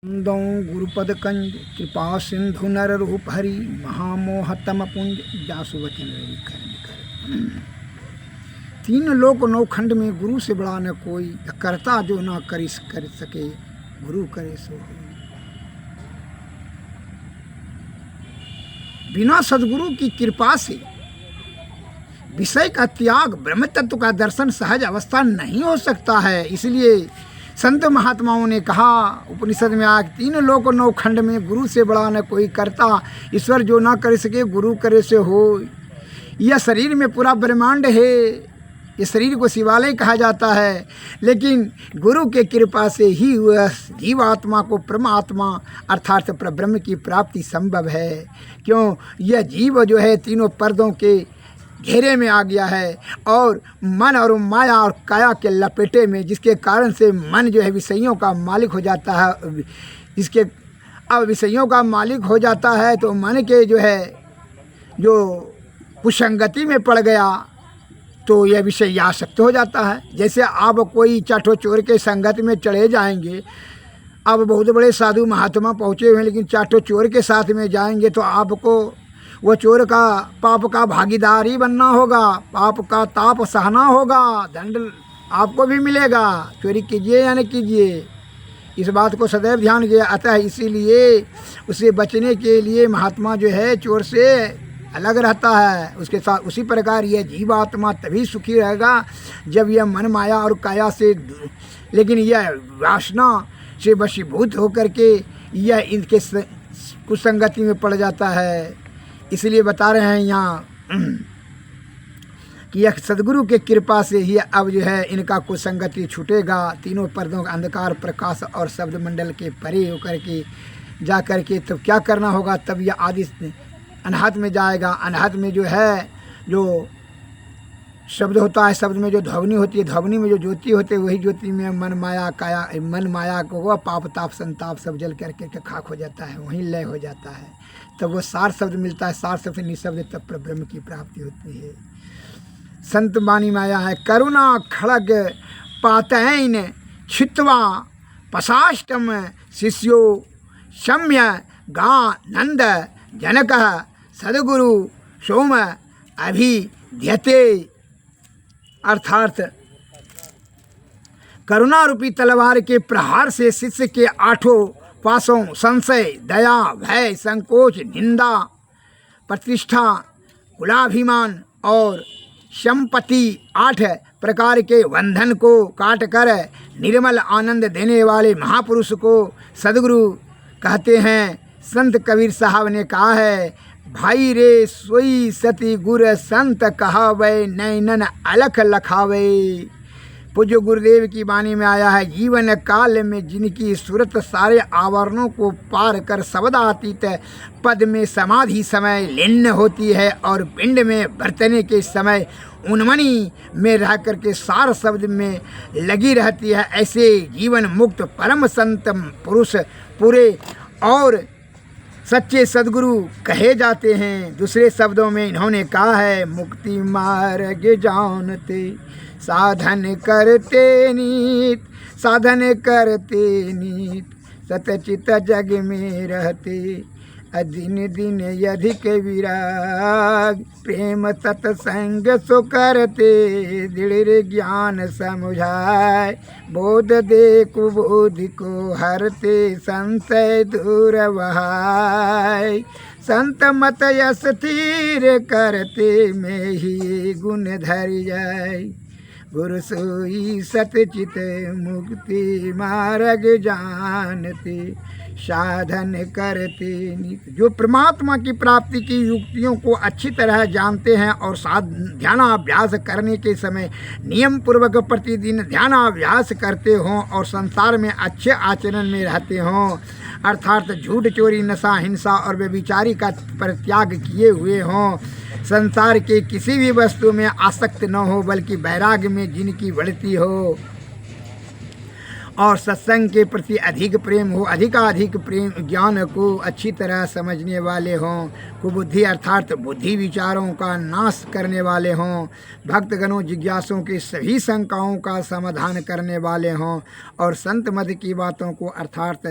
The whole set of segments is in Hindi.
दौ गुरुपद कंज कृपा सिंधु नर रूप हरि महामोहतम पुंज जासु वचन कर। तीन लोक नौ खंड में गुरु से बड़ा न कोई, करता जो ना कर सके गुरु करे सो होई। बिना सदगुरु की कृपा से विषय का त्याग, ब्रह्म तत्व का दर्शन सहज अवस्था नहीं हो सकता है। इसलिए संत महात्माओं ने कहा उपनिषद में आज तीन लोक नौ खंड में गुरु से बड़ा न कोई करता, ईश्वर जो ना कर सके गुरु करे से हो। यह शरीर में पूरा ब्रह्मांड है, इस शरीर को शिवालय कहा जाता है, लेकिन गुरु के कृपा से ही वह जीवात्मा को परमात्मा अर्थात परब्रह्म की प्राप्ति संभव है। क्यों? यह जीव जो है तीनों पर्दों के घेरे में आ गया है और मन और माया और काया के लपेटे में, जिसके कारण से मन जो है विषयों का मालिक हो जाता है। इसके अब विषयों का मालिक हो जाता है तो मन के जो है जो कुसंगति में पड़ गया तो यह विषय आसक्त हो जाता है। जैसे आप कोई चाटो चोर के संगत में चढ़े जाएंगे, अब बहुत बड़े साधु महात्मा पहुँचे हुए लेकिन चाटो चोर के साथ में जाएंगे तो आपको वो चोर का पाप का भागीदारी बनना होगा, पाप का ताप सहना होगा, दंड आपको भी मिलेगा। चोरी कीजिए या न कीजिए, इस बात को सदैव ध्यान किया। अतः इसीलिए उसे बचने के लिए महात्मा जो है चोर से अलग रहता है। उसके साथ उसी प्रकार यह जीवात्मा तभी सुखी रहेगा जब यह मन माया और काया से, लेकिन यह वासना से वशीभूत होकर के यह इनके कुसंगति में पड़ जाता है। इसलिए बता रहे हैं यहाँ कि यह सदगुरु के कृपा से ही अब जो है इनका कुसंगति छूटेगा। तीनों पर्दों का अंधकार प्रकाश और शब्द मंडल के परे होकर के जा कर के तब क्या करना होगा, तब यह आदि अनहद में जाएगा। अनहद में जो है जो शब्द होता है, शब्द में जो ध्वनि होती है, ध्वनि में जो ज्योति होती है, वही ज्योति में मन माया काया, मन माया को वह पाप ताप संताप सब जल करके खाक हो जाता है, वहीं लय हो जाता है। तब वो सार शब्द मिलता है, सार शब्द निशब्द, तब परब्रह्म की प्राप्ति होती है। संत वाणी माया है करुणा खड़ग पातैन छित्वा पसाष्टम शिष्यो शम्य गा नंद जनक सदगुरु सोम अभिध्यते। अर्थात करुणा रूपी तलवार के प्रहार से शिष्य के आठों पासों संशय, दया, भय, संकोच, निंदा, प्रतिष्ठा, कुलाभिमान और संपत्ति 8 प्रकार के बंधन को काट कर निर्मल आनंद देने वाले महापुरुष को सदगुरु कहते हैं। संत कबीर साहब ने कहा है, भाई रे सोई सती गुर संत कहावे नैनन अलख लखावे। पूज्य गुरुदेव की वाणी में आया है, जीवन काल में जिनकी सूरत सारे आवरणों को पार कर शब्दातीत पद में समाधि समय लीन होती है और पिंड में बरतने के समय उन्मनी में रह कर के सार शब्द में लगी रहती है, ऐसे जीवन मुक्त परम संत पुरुष पूरे और सच्चे सदगुरु कहे जाते हैं। दूसरे शब्दों में इन्होंने कहा है, मुक्ति मार्ग जानते साधन करते नीत, साधन करते नीत, सतचित जग में रहते दिन दिन अधिक विराग, प्रेम सत्संग सो करते दृढ़ ज्ञान समुझाए, बोध दे कुबोध को हरते संशय दूर वहाय, संत मत यश स्थिर करते में ही गुण धर जाय, गुरु सोई सतचित मुक्ति मार्ग जानते साधन करते नित। जो परमात्मा की प्राप्ति की युक्तियों को अच्छी तरह जानते हैं और ध्यानाभ्यास करने के समय नियम पूर्वक प्रतिदिन ध्यानाभ्यास करते हों और संसार में अच्छे आचरण में रहते हों, अर्थात झूठ चोरी नशा हिंसा और व्यभिचारी का परित्याग किए हुए हों, संसार के किसी भी वस्तु में आसक्त न हो बल्कि वैराग्य में जिनकी बढ़ती हो और सत्संग के प्रति अधिक प्रेम हो, अधिकाधिक प्रेम, ज्ञान को अच्छी तरह समझने वाले हों, कुबुद्धि अर्थात बुद्धि विचारों का नाश करने वाले हों, भक्तगणों जिज्ञासों की सभी शंकाओं का समाधान करने वाले हों और संत मत की बातों को अर्थात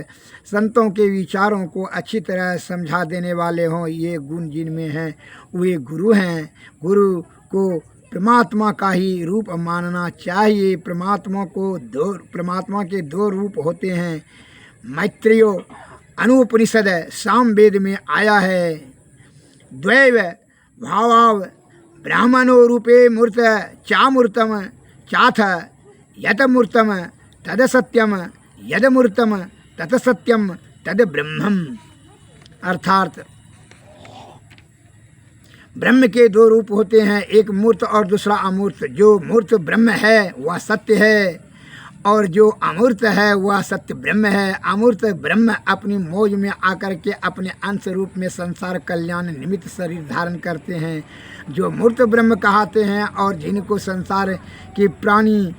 संतों के विचारों को अच्छी तरह समझा देने वाले हों। ये गुण जिनमें हैं वे गुरु हैं। गुरु को परमात्मा का ही रूप मानना चाहिए। परमात्मा के दो रूप होते हैं। मैत्रेयो अनुपनिषद सामवेद में आया है, द्वैव भावाव ब्राह्मणो रूपे मूर्त चामूर्तम चाथ यतमूर्तम तद सत्यम यदमूर्तम तत सत्यम तद ब्रह्मम। अर्थात ब्रह्म के दो रूप होते हैं, एक मूर्त और दूसरा अमूर्त। जो मूर्त ब्रह्म है वह सत्य है और जो अमूर्त है वह सत्य ब्रह्म है। अमूर्त ब्रह्म अपनी मौज में आकर के अपने अंश रूप में संसार कल्याण निमित्त शरीर धारण करते हैं। जो मूर्त ब्रह्म कहते हैं और जिनको संसार के प्राणी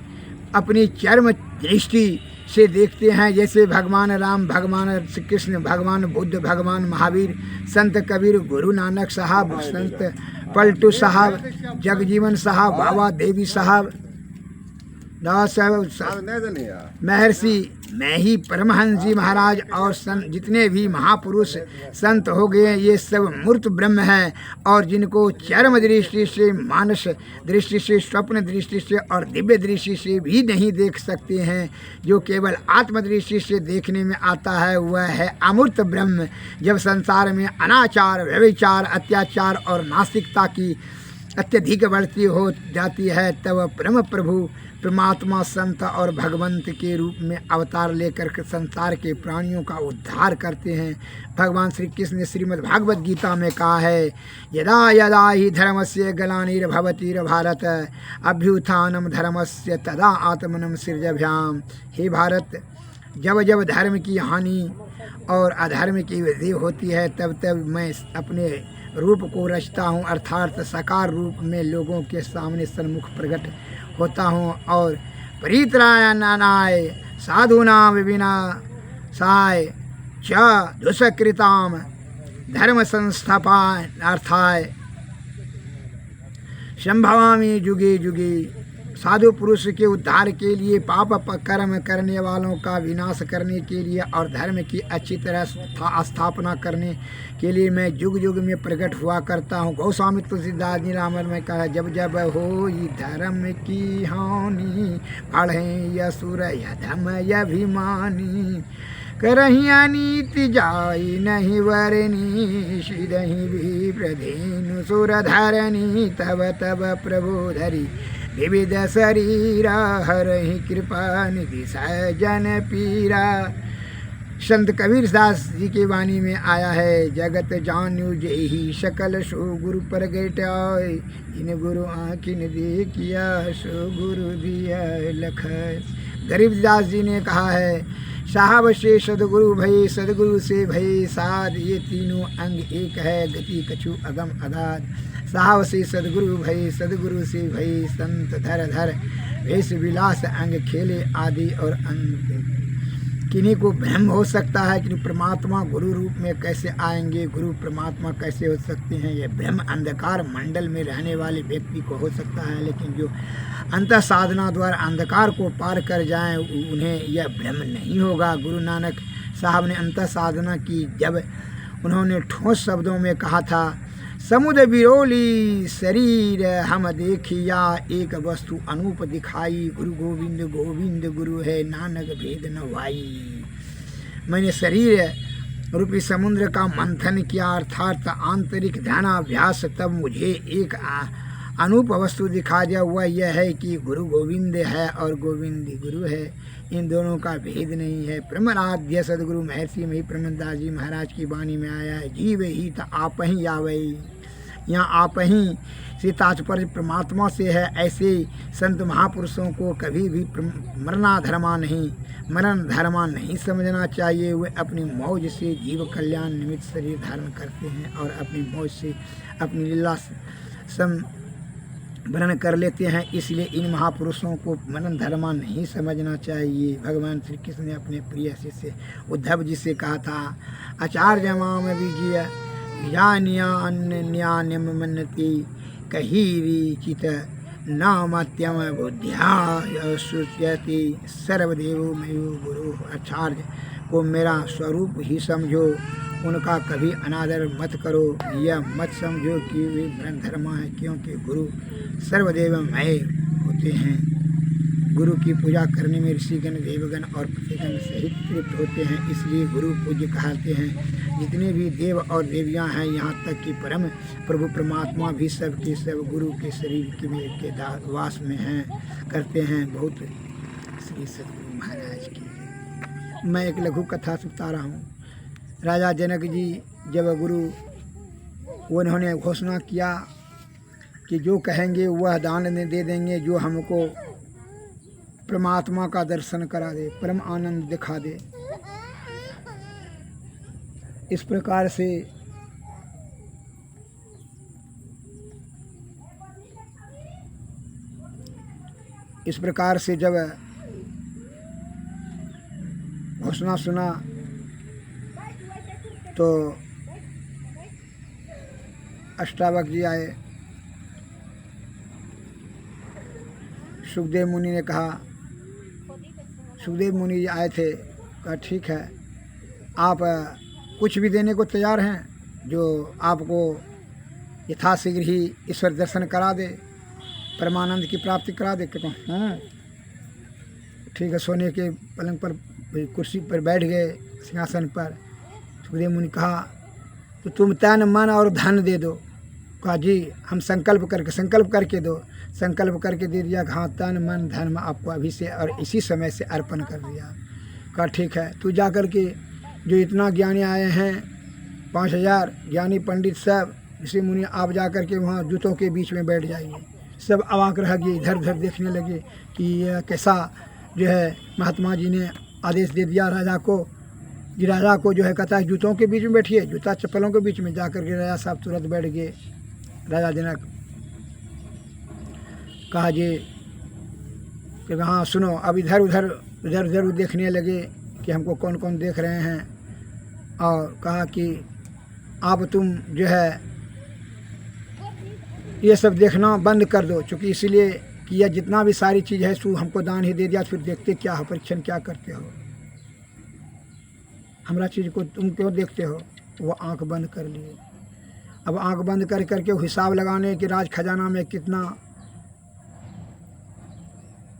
अपनी चर्म दृष्टि से देखते हैं, जैसे भगवान राम, भगवान श्री कृष्ण, भगवान बुद्ध, भगवान महावीर, संत कबीर, गुरु नानक साहब, संत पलटू साहब, जगजीवन साहब, बाबा देवी साहब, दास साहब, महर्षि मैं ही, परमहंस जी महाराज और जितने भी महापुरुष संत हो गए, ये सब मूर्त ब्रह्म हैं और जिनको चर्म दृष्टि से, मानस दृष्टि से, स्वप्न दृष्टि से और दिव्य दृष्टि से भी नहीं देख सकते हैं। जो केवल आत्मदृष्टि से देखने में आता है वह है अमूर्त ब्रह्म। जब संसार में अनाचार, व्यभिचार, अत्याचार और नास्तिकता की अत्यधिक बढ़ती हो जाती है तब परम प्रभु परमात्मा संत और भगवंत के रूप में अवतार लेकर के संसार के प्राणियों का उद्धार करते हैं। भगवान श्री कृष्ण ने श्रीमद् भागवत गीता में कहा है, यदा यदा ही धर्मस्य ग्लानिर्भवति भारत अभ्युत्थानं धर्मस्य तदा आत्मनं सृजभ्याम। हे भारत, जब जब धर्म की हानि और अधर्म की वृद्धि होती है तब तब मैं अपने रूप को रचता हूँ, अर्थात साकार रूप में लोगों के सामने सन्मुख प्रकट होता हूँ और परित्राणाय साधूनां विनाशाय च दुष्कृतां धर्म संस्थापनार्थाय संभवामि जुगे जुगे। साधु पुरुष के उद्धार के लिए, पाप कर्म करने वालों का विनाश करने के लिए और धर्म की अच्छी तरह स्थापना करने के लिए मैं युग युग में प्रकट हुआ करता हूँ। गोस्वामी तुलसीदास जी रामर में कहा, जब जब हो धर्म की हानि बढ़े असुर यधम अभिमानी करही अनीति जाई नहीं वरनी सिदही भी प्रधेनु सुर धरनी तब तब प्रभु धरी विविध शरीरा हरहि कृपा निधि सजन पीरा। संत कबीर दास जी की वाणी में आया है, जगत जानू जेहि सकल सो गुरु प्रगटाय इन गुरु आँखिन देखिया सो गुरु दिया लख। गरीबदास जी ने कहा है, साहब से सदगुरु भई, सदगुरु से भई साध, ये तीनों अंग एक है गति कछु अगम अगाध। साहब से सदगुरु भई, सदगुरु से भई संत धर धर, वेश विलास अंग खेले आदि और अंत। किन्हीं को भ्रम हो सकता है कि परमात्मा गुरु रूप में कैसे आएंगे, गुरु परमात्मा कैसे हो सकते हैं। यह भ्रम अंधकार मंडल में रहने वाले व्यक्ति को हो सकता है, लेकिन जो अंतः साधना द्वारा अंधकार को पार कर जाएं उन्हें यह भ्रम नहीं होगा। गुरु नानक साहब ने अंतः साधना की जब उन्होंने ठोस शब्दों में कहा था, समुद्र बिरोली शरीर हम देखिया, एक वस्तु अनूप दिखाई, गुरु गोविंद गोविंद गुरु है नानक भेद न भाई। मैंने शरीर रूपी समुद्र का मंथन किया, अर्थात आंतरिक ध्यानाभ्यास, तब मुझे एक अनूप वस्तु दिखा दिया। हुआ यह है कि गुरु गोविंद है और गोविंद गुरु है, इन दोनों का भेद नहीं है। प्रमराध्य सदगुरु महर्षि में प्रमदास जी महाराज की वाणी में आया है, जीव ही तो आप ही आवई। यहाँ आप ही से तात्पर्य परमात्मा से है। ऐसे संत महापुरुषों को कभी भी मरण धर्मा नहीं समझना चाहिए। वे अपनी मौज से जीव कल्याण निमित्त शरीर धारण करते हैं और अपनी मौज से अपनी लीला वर्णन कर लेते हैं। इसलिए इन महापुरुषों को मनन धर्मा नहीं समझना चाहिए। भगवान श्री कृष्ण ने अपने प्रिय शिष्य उद्धव जी से कहा था, आचार्य माम विजय ज्ञान्यान्यान्यम मन्नति कहीरी चित नामत्यम बुद्ध्या सुचयति सर्वदेव मयो गुरु। आचार्य को मेरा स्वरूप ही समझो, उनका कभी अनादर मत करो। यह मत समझो कि वे ब्रह्मधर्मा है, क्योंकि गुरु सर्वदेवमय होते हैं। गुरु की पूजा करने में ऋषिगण देवगण और पतिगण सहित तृप्त होते हैं, इसलिए गुरु पूज्य कहते हैं। जितने भी देव और देवियां हैं, यहाँ तक कि परम प्रभु परमात्मा भी सब के सब गुरु के शरीर के वास में हैं करते हैं। बहुत श्री सतगुरु महाराज की। मैं एक लघु कथा सुना रहा हूँ। राजा जनक जी जब गुरु उन्होंने घोषणा किया कि जो कहेंगे वह दान में दे देंगे, जो हमको परमात्मा का दर्शन करा दे, परम आनंद दिखा दे। इस प्रकार से जब घोषणा सुना तो अष्टावक जी आए। सुखदेव मुनि ने कहा, सुखदेव मुनि जी आए थे, कहा ठीक है, आप कुछ भी देने को तैयार हैं जो आपको यथाशीघ्र ही ईश्वर दर्शन करा दे, परमानंद की प्राप्ति करा दे। कहता हाँ ठीक है। सोने के पलंग पर कुर्सी पर बैठ गए, सिंहासन पर। सुखदेव मुनि कहा तो तुम तन मन और धन दे दो। कहा जी हम संकल्प करके दो। संकल्प करके दे दिया। हाँ तन मन धन में आपको अभी से और इसी समय से अर्पण कर दिया। कहा ठीक है, तू जा कर के जो इतना ज्ञानी आए हैं 5000 ज्ञानी पंडित सब ऋषि मुनि, आप जा कर के वहाँ जूतों के बीच में बैठ जाइए। सब अवाक रह गए, इधर उधर देखने लगे कि यह कैसा जो है महात्मा जी ने आदेश दे दिया राजा को। जी राजा को जो है कहता है जूतों के बीच में बैठिए, जूता चप्पलों के बीच में। जा कर के राजा साहब तुरंत बैठ गए। राजा जनक कहा जी कि हाँ सुनो, अब इधर उधर देखने लगे कि हमको कौन कौन देख रहे हैं। और कहा कि अब तुम जो है ये सब देखना बंद कर दो, चूँकि इसलिए कि यह जितना भी सारी चीज़ है सो हमको दान ही दे दिया, फिर देखते क्या हो, परीक्षण क्या करते हो, हमारा चीज़ को तुम क्यों देखते हो। वो आंख बंद कर लिए। अब आंख बंद कर करके हिसाब लगाने कि राज खजाना में कितना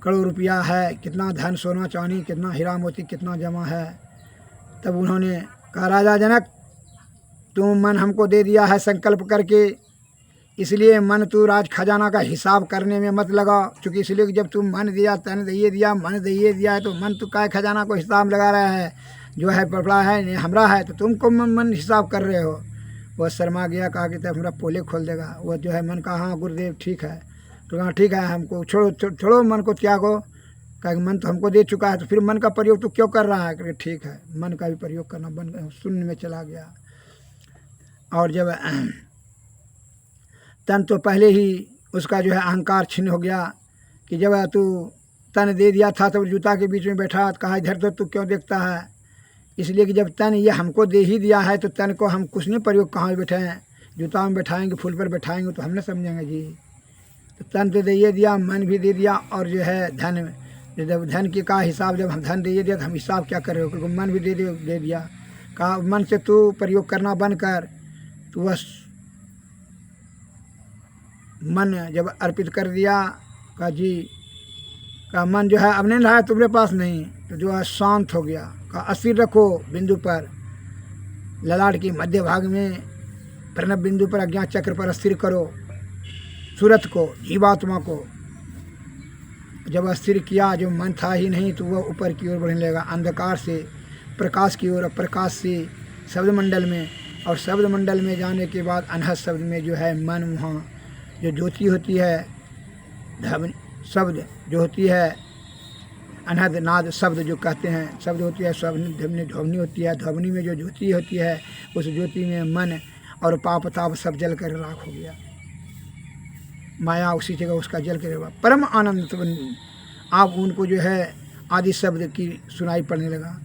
करोड़ रुपया है, कितना धन सोना चांदी, कितना हीरा मोती कितना जमा है। तब उन्होंने कहा राजा जनक तुम मन हमको दे दिया है संकल्प करके, इसलिए मन तू राज खजाना का हिसाब करने में मत लगा। चूँकि इसलिए कि जब तुम मन दिया तन दिए दिया मन दिए दिया है तो मन तू काय खजाना को हिसाब लगा रहा है, जो है पपड़ा है नहीं हमरा है, तो तुमको मन हिसाब कर रहे हो। वह शर्मा गया, कहा कि तब हमारा पोले खोल देगा। वह जो है मन कहा हाँ गुरुदेव ठीक है। तो कहा ठीक है, हमको छोड़ो मन को त्यागो। कहा मन तो हमको दे चुका है, तो फिर मन का प्रयोग तो क्यों कर रहा है। क्योंकि ठीक है, मन का भी प्रयोग करना बंद, शून्य में चला गया। और जब तन तो पहले ही उसका जो है अहंकार छिन्न हो गया कि जब तू तन दे दिया था तो जूता के बीच में बैठा, कहा इधर तो तू क्यों देखता है। इसलिए कि जब तन ये हमको दे ही दिया है तो तन को हम कुछ नहीं प्रयोग कहाँ बैठे हैं, जूता में बैठाएंगे फूल पर बैठाएंगे तो हम न समझेंगे जी। तो तन तो दे दिया, मन भी दे दिया, और जो है धन, जब धन के का हिसाब जब हम धन दे दिया तो हम हिसाब क्या कर रहे हो, क्योंकि मन भी दे दिया। कहा मन से तू प्रयोग करना बंद कर। तो बस मन जब अर्पित कर दिया, कहा जी का मन जो है अब नहीं रहा तुम्हारे पास नहीं, तो जो है शांत हो गया। का अस्थिर रखो बिंदु पर, ललाट की मध्य भाग में प्रणव बिंदु पर अज्ञात चक्र पर अस्थिर करो सूरत को, जीवात्मा को। जब अस्थिर किया, जो मन था ही नहीं, तो वह ऊपर की ओर बढ़ने लगा, अंधकार से प्रकाश की ओर, प्रकाश से शब्द मंडल में, और शब्द मंडल में जाने के बाद अनहद शब्द में जो है मन, वहाँ जो ज्योति होती है, ध्वनि शब्द जो होती है, अनहद नाद शब्द जो कहते हैं, शब्द होती है, ध्वनि होती है, ध्वनि में जो ज्योति होती है, उस ज्योति में मन और पाप ताप सब जल कर राख हो गया। माया उसी जगह उसका जल के परम आनंद। तो आप उनको जो है आदि शब्द की सुनाई पड़ने लगा।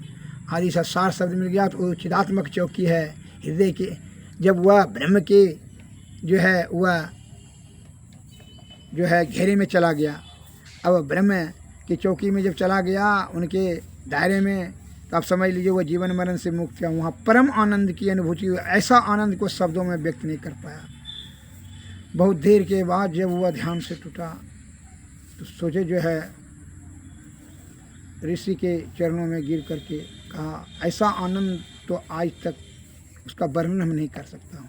आदि सा सार शब्द मिल गया तो वो चिदात्मक चौकी है हृदय के। जब वह ब्रह्म के जो है वह जो है घेरे में चला गया, अब ब्रह्म की चौकी में जब चला गया उनके दायरे में, तो आप समझ लीजिए वह जीवन मरण से मुक्त किया। वहाँ परम आनंद की अनुभूति हुई। ऐसा आनंद को शब्दों में व्यक्त नहीं कर पाया। बहुत देर के बाद जब वह ध्यान से टूटा तो सोचे जो है ऋषि के चरणों में गिर करके कहा, ऐसा आनंद तो आज तक उसका वर्णन हम नहीं कर सकता हूँ,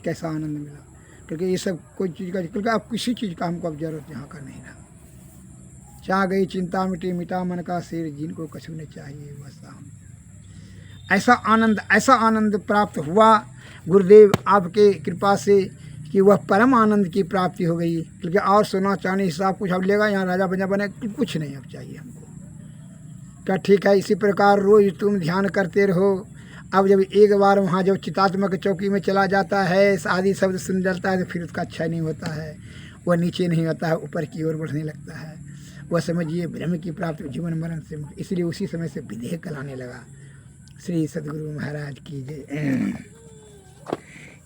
कैसा आनंद मिला। क्योंकि ये सब कोई चीज़ का, क्योंकि अब किसी चीज़ का हमको अब जरूरत यहाँ का नहीं रहा। चाह गई चिंता मिटी, मिटा मन का सिर, जिनको कछु न चाहिए वैसा। ऐसा आनंद प्राप्त हुआ गुरुदेव आपके कृपा से कि वह परम आनंद की प्राप्ति हो गई। क्योंकि और सोना चांदी हिसाब कुछ अब लेगा, यहाँ राजा बना बने कुछ नहीं अब चाहिए हमको। क्या ठीक है, इसी प्रकार रोज तुम ध्यान करते रहो। अब जब एक बार वहाँ जब चितात्मक चौकी में चला जाता है, आदि शब्द सुन जाता है तो फिर उसका अच्छा नहीं होता है, वह नीचे नहीं आता है, ऊपर की ओर बढ़ने लगता है। वह समझिए ब्रह्म की प्राप्ति जीवन मरण से मुक्त। इसलिए उसी समय से विदेह कहलाने लगा। श्री सद्गुरु महाराज की जय।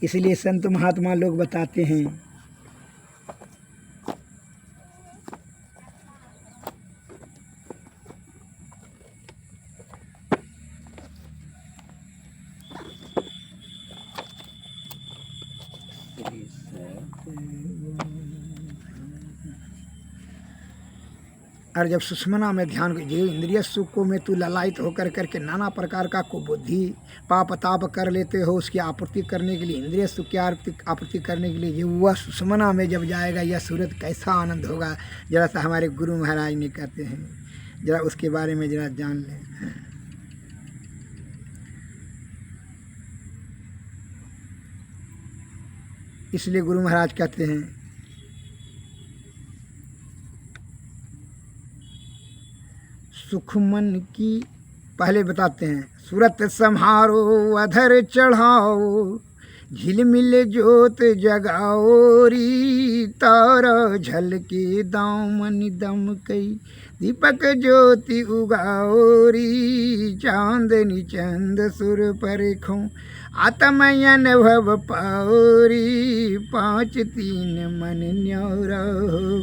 इसलिए संत महात्मा लोग बताते हैं और जब सुषमना में ध्यान जो इंद्रिय सुख को में तू ललायित होकर करके नाना प्रकार का कुबुद्धि पाप ताप कर लेते हो, उसकी आपूर्ति करने के लिए, इंद्रिय सुख की आपूर्ति करने के लिए जो वह सुषमना में जब जाएगा यह सूरत कैसा आनंद होगा, जरा सा हमारे गुरु महाराज ने कहते हैं, जरा उसके बारे में जरा जान लें। इसलिए गुरु महाराज कहते हैं सुख मन की, पहले बताते हैं, सूरत संहारो अधर चढ़ाओ, झिलमिल जोत जगाओरी, तारा झलके दामन दम कई, दीपक ज्योति उगाओरी, चांदनी चंद सुर परखों, आत्मयन भव पाओरी, पाँच तीन मन न्योरा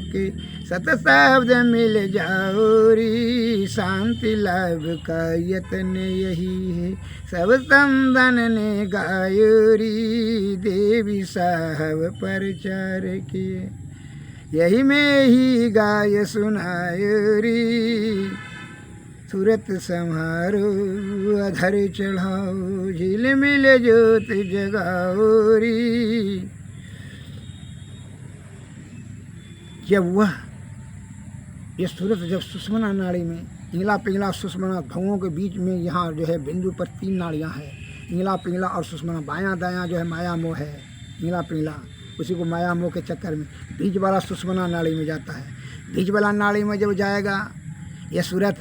के, सत शब्द मिल जाओरी, शांति लाभ का यत्न यही है, सब संदन ने गायोरी, देवी साहब प्रचार किए, यही में ही गाय सुनायोरी, सूरत संहारो अधर चढ़ाओ, झिलमिल ज्योत जगाओरी। जब वह ये सूरत जब सुषमना नाड़ी में, इंगला पिंगला सुषमना भवों के बीच में, यहाँ जो है बिंदु पर 3 नाड़ियाँ हैं, इंगला पिंगला और सुषमना। बायां दायां जो है माया मोह है, इंगला पिंगला, उसी को माया मोह के चक्कर में बीच वाला सुषमना नाड़ी में जाता है। बीच वाला नाड़ी में जब जाएगा यह सूरत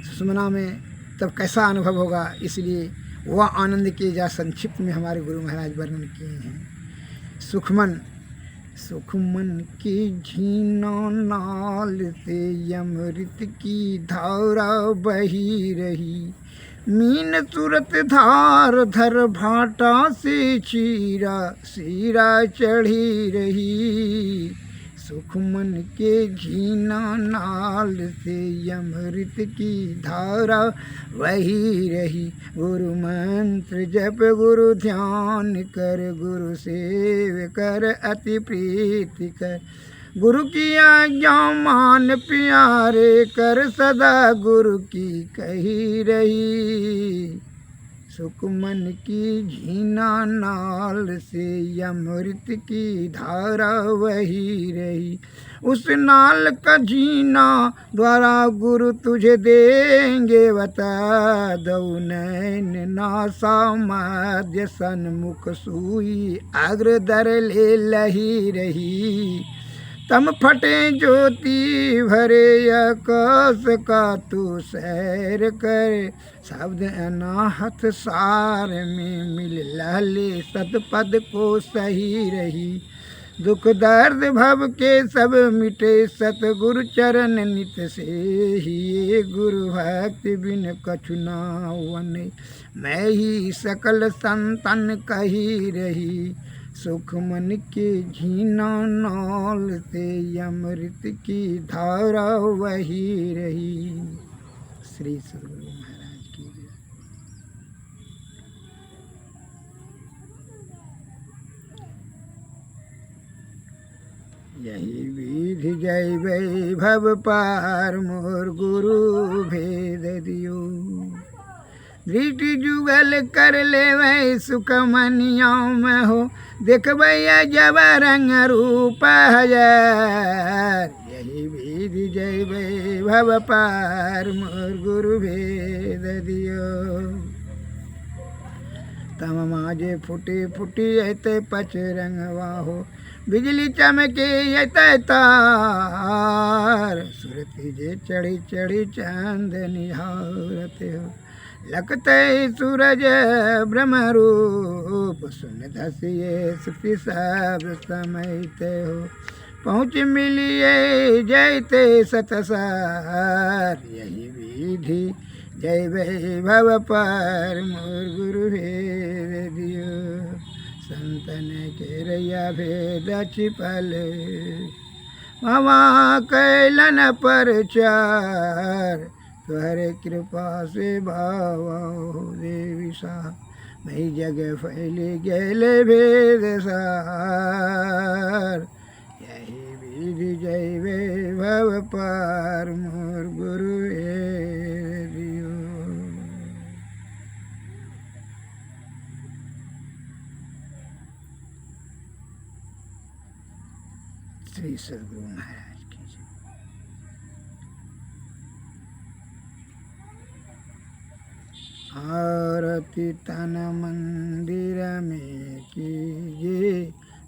सुषमना में, तब कैसा अनुभव होगा। इसलिए वह आनंद के जा संक्षिप्त में हमारे गुरु महाराज वर्णन किए हैं। सुखमन की झीना नाल से अमृत की धारा बही रही, मीन सूरत धार धर भाटा से चीरा सीरा चढ़ी रही, सुखमन के घीना नाल से अमृत की धारा वही रही, गुरु मंत्र जप गुरु ध्यान कर, गुरु सेव कर अति प्रीति कर, गुरु की आज्ञा मान प्यारे कर, सदा गुरु की कही रही, सुखमन की झीना नाल से अमृत की धारा वही रही, उस नाल का झीना द्वारा गुरु तुझे देंगे बता, दो नैन नासा माध्य सन्मुख सुई अग्र दर ले लही रही, तम फटे ज्योति भरे आकाश का तू सैर कर, शब्द अनाहत सार में मिल लहले सतपद को सही रही, दुख दर्द भव के सब मिटे सतगुरु चरण नित से ही गुरु भक्ति बिन कछु नावन मैं ही सकल संतन कही रही सुख मन के झीना नाल से अमृत की धारा वही रही। श्री सद्गुरु महाराज की जय। यही विधि जय वैभव पार मोर गुरु भेद दियो दृष्टि जुगल कर ले वै सुख मनियों में हो देखबैया जब रंग रूप हजार। यही विधि जय वैभव पार मोर गुरु भेद दियो तम माजे फुटी फुटी ऐते पच रंगवा हो बिजली चमके ऐते तार सुरती जे चढ़ी चढ़ी चांद निहारते हो लखते सूरज ब्रह्म रूप सुन धसिए सुखी सब समयते हो पहुँच मिलिए जयते सतसार। यही विधि जय वैभव पार मोर गुरु भेद दियो संतन के रैया भेद छिपल मामा कैलन परचार तुहरे कृपा से भावा देवी सा मई जग फैली गेले भेद सार। यही विधि जय वैभव पार मोर गुरु भेद दियो। श्री सद्गुरु महाराज की जय। आरती तन मंदिर में कीजिए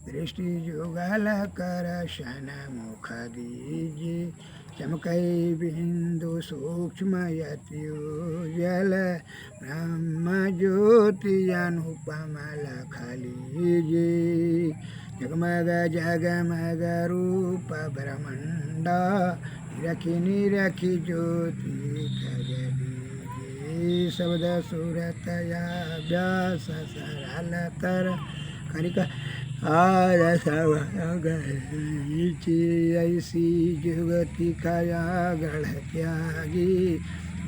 दृष्टि जुगल कर शन मुख दीजिए चमकई बिंदु सूक्ष्म यत्योजल ब्रह्म ज्योति अनुपम लख लीजिए जगमग जगमग रूप ब्रह्मंडा निरखी निरखी ज्योति शब्द सूरतया व्यास सरलतर कनिक आर ऐसी जुगति कया गढ़ त्यागी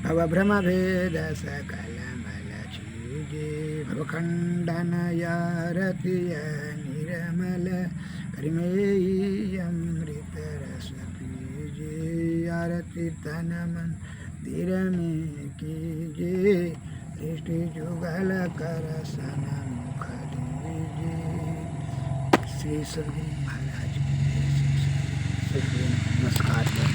भव भ्रम भेद सकल मल छीजे भव खंडन यारतिय निर्मल करिमेयी अमृत रस पीजे आरती तन मन मंदिर में कीजिए दृष्टि जुगल कर सन मुख दीजिए। श्री सद्गुरु महाराज की जय। नमस्कार।